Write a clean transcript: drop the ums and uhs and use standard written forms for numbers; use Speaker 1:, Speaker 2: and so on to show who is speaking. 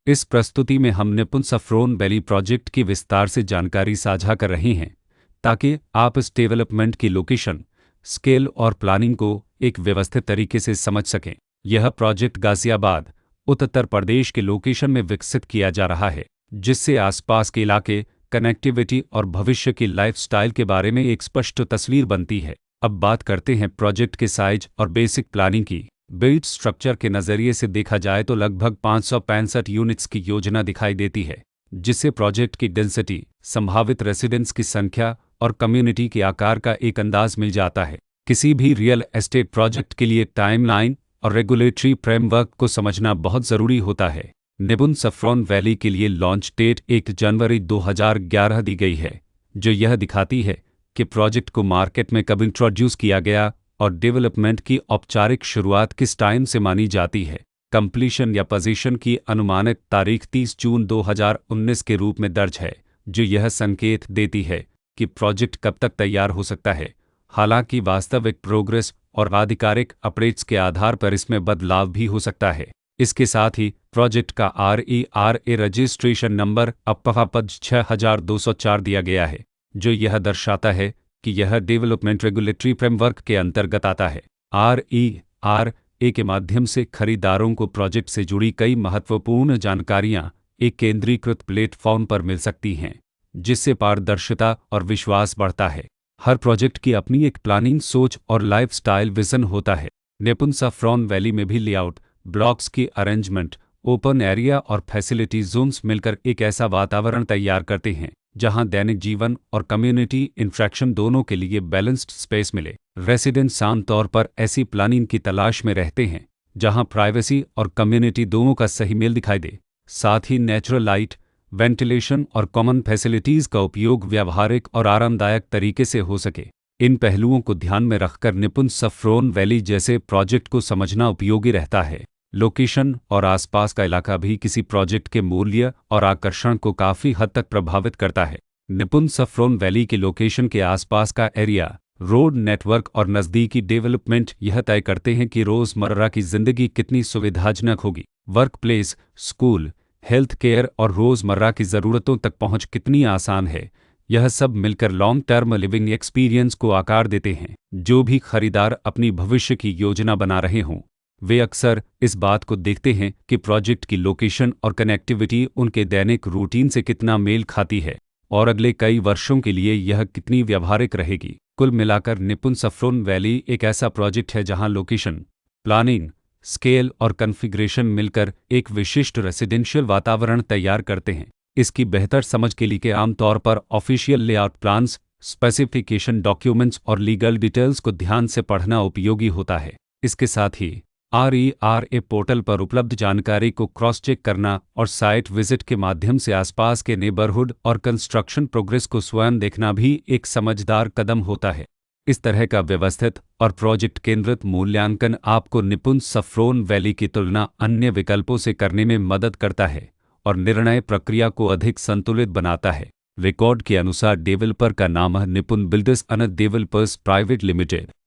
Speaker 1: इस प्रस्तुति में हम निपुण सफ्रोन वैली प्रोजेक्ट की विस्तार से जानकारी साझा कर रहे हैं ताकि आप इस डेवलपमेंट की लोकेशन, स्केल और प्लानिंग को एक व्यवस्थित तरीके से समझ सकें। यह प्रोजेक्ट गाजियाबाद, उत्तर प्रदेश के लोकेशन में विकसित किया जा रहा है, जिससे आसपास के इलाके, कनेक्टिविटी और भविष्य की लाइफस्टाइल के बारे में एक स्पष्ट तस्वीर बनती है। अब बात करते हैं प्रोजेक्ट के साइज और बेसिक प्लानिंग की। बिल्ड स्ट्रक्चर के नज़रिए से देखा जाए तो लगभग 565 यूनिट्स की योजना दिखाई देती है, जिससे प्रोजेक्ट की डेंसिटी, संभावित रेसिडेंट्स की संख्या और कम्युनिटी के आकार का एक अंदाज मिल जाता है। किसी भी रियल एस्टेट प्रोजेक्ट के लिए टाइमलाइन और रेगुलेटरी फ्रेमवर्क को समझना बहुत ज़रूरी होता है। निपुण सफ्रोन वैली के लिए लॉन्च डेट 1 जनवरी 2011 दी गई है, जो यह दिखाती है कि प्रोजेक्ट को मार्केट में कब इंट्रोड्यूस किया गया और डेवलपमेंट की औपचारिक शुरुआत किस टाइम से मानी जाती है। कंप्लीशन या पोजीशन की अनुमानित तारीख 30 जून 2019 के रूप में दर्ज है, जो यह संकेत देती है कि प्रोजेक्ट कब तक तैयार हो सकता है। हालांकि वास्तविक प्रोग्रेस और आधिकारिक अपडेट्स के आधार पर इसमें बदलाव भी हो सकता है। इसके साथ ही प्रोजेक्ट का RERA रजिस्ट्रेशन नंबर अब 6204 दिया गया है, जो यह दर्शाता है कि यह डेवलपमेंट रेगुलेटरी फ्रेमवर्क के अंतर्गत आता है। RERA के माध्यम से खरीदारों को प्रोजेक्ट से जुड़ी कई महत्वपूर्ण जानकारियां एक केंद्रीकृत प्लेटफॉर्म पर मिल सकती हैं, जिससे पारदर्शिता और विश्वास बढ़ता है। हर प्रोजेक्ट की अपनी एक प्लानिंग सोच और लाइफस्टाइल विजन होता है। निपुण सफ्रोन वैली में भी लेआउट, ब्लॉक्स की अरेंजमेंट, ओपन एरिया और फैसिलिटी जोन्स मिलकर एक ऐसा वातावरण तैयार करते हैं जहां दैनिक जीवन और कम्युनिटी इंटरेक्शन दोनों के लिए बैलेंस्ड स्पेस मिले। रेसिडेंट्स आमतौर पर ऐसी प्लानिंग की तलाश में रहते हैं जहां प्राइवेसी और कम्युनिटी दोनों का सही मेल दिखाई दे। साथ ही नेचुरल लाइट, वेंटिलेशन और कॉमन फैसिलिटीज़ का उपयोग व्यावहारिक और आरामदायक तरीके से हो सके। इन पहलुओं को ध्यान में रखकर निपुण सफ्रोन वैली जैसे प्रोजेक्ट को समझना उपयोगी रहता है। लोकेशन और आसपास का इलाका भी किसी प्रोजेक्ट के मूल्य और आकर्षण को काफ़ी हद तक प्रभावित करता है। निपुण सफ्रोन वैली के लोकेशन के आसपास का एरिया, रोड नेटवर्क और नज़दीकी डेवलपमेंट यह तय करते हैं कि रोज़मर्रा की ज़िंदगी कितनी सुविधाजनक होगी। Work place, school, health care और रोज़मर्रा की ज़रूरतों तक पहुँच कितनी आसान है, यह सब मिलकर लॉन्ग टर्म लिविंग एक्सपीरियंस को आकार देते हैं। जो भी खरीदार अपनी भविष्य की योजना बना रहे हों, वे अक्सर इस बात को देखते हैं कि प्रोजेक्ट की लोकेशन और कनेक्टिविटी उनके दैनिक रूटीन से कितना मेल खाती है और अगले कई वर्षों के लिए यह कितनी व्यावहारिक रहेगी। कुल मिलाकर निपुण सफ्रोन वैली एक ऐसा प्रोजेक्ट है जहां लोकेशन, प्लानिंग, स्केल और कॉन्फ़िगरेशन मिलकर एक विशिष्ट रेसिडेंशियल वातावरण तैयार करते हैं। इसकी बेहतर समझ के लिए आमतौर पर official layout plans, specification documents और लीगल डिटेल्स को ध्यान से पढ़ना उपयोगी होता है। इसके साथ ही RERA पोर्टल पर उपलब्ध जानकारी को क्रॉस चेक करना और साइट विजिट के माध्यम से आसपास के नेबरहुड और कंस्ट्रक्शन प्रोग्रेस को स्वयं देखना भी एक समझदार कदम होता है। इस तरह का व्यवस्थित और प्रोजेक्ट केंद्रित मूल्यांकन आपको निपुण सफ्रोन वैली की तुलना अन्य विकल्पों से करने में मदद करता है और निर्णय प्रक्रिया को अधिक संतुलित बनाता है। रिकॉर्ड के अनुसार डेवलपर का नाम है निपुण builders and developers private limited.